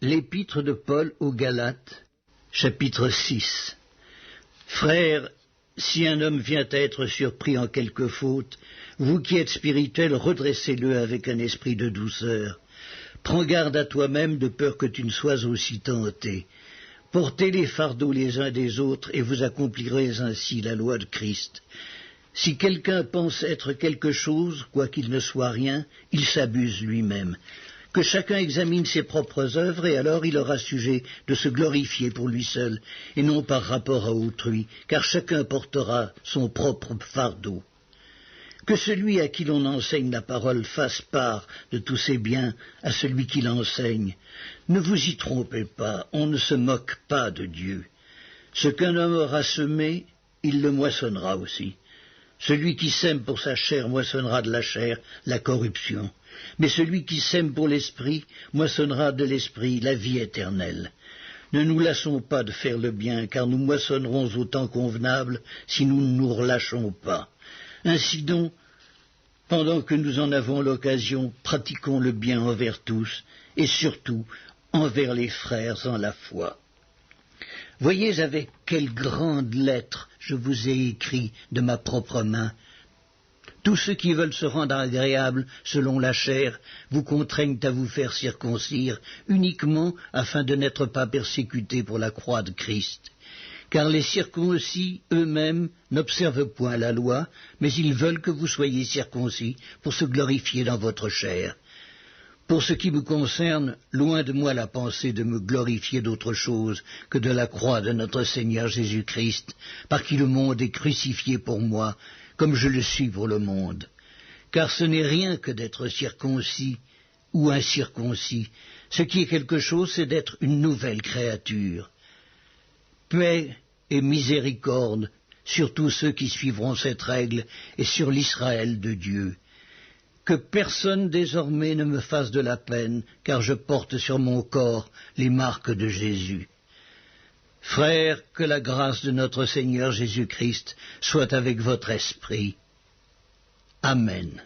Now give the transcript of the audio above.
L'épître de Paul aux Galates, chapitre 6. Frères, si un homme vient à être surpris en quelque faute, vous qui êtes spirituels, redressez-le avec un esprit de douceur. Prends garde à toi-même de peur que tu ne sois aussi tenté. Portez les fardeaux les uns des autres et vous accomplirez ainsi la loi de Christ. Si quelqu'un pense être quelque chose, quoiqu'il ne soit rien, il s'abuse lui-même. Que chacun examine ses propres œuvres, et alors il aura sujet de se glorifier pour lui seul, et non par rapport à autrui, car chacun portera son propre fardeau. Que celui à qui l'on enseigne la parole fasse part de tous ses biens à celui qui l'enseigne. Ne vous y trompez pas, on ne se moque pas de Dieu. Ce qu'un homme aura semé, il le moissonnera aussi. Celui qui sème pour sa chair moissonnera de la chair la corruption, mais celui qui sème pour l'esprit moissonnera de l'esprit la vie éternelle. Ne nous lassons pas de faire le bien, car nous moissonnerons au temps convenable si nous ne nous relâchons pas. Ainsi donc, pendant que nous en avons l'occasion, pratiquons le bien envers tous, et surtout envers les frères en la foi. Voyez avec quelle grande lettre je vous ai écrit de ma propre main. Tous ceux qui veulent se rendre agréables selon la chair vous contraignent à vous faire circoncire uniquement afin de n'être pas persécutés pour la croix de Christ. Car les circoncis eux-mêmes n'observent point la loi, mais ils veulent que vous soyez circoncis pour se glorifier dans votre chair. Pour ce qui me concerne, loin de moi la pensée de me glorifier d'autre chose que de la croix de notre Seigneur Jésus-Christ, par qui le monde est crucifié pour moi, comme je le suis pour le monde. Car ce n'est rien que d'être circoncis ou incirconcis. Ce qui est quelque chose, c'est d'être une nouvelle créature. Paix et miséricorde sur tous ceux qui suivront cette règle et sur l'Israël de Dieu. Que personne désormais ne me fasse de la peine, car je porte sur mon corps les marques de Jésus. Frères, que la grâce de notre Seigneur Jésus-Christ soit avec votre esprit. Amen.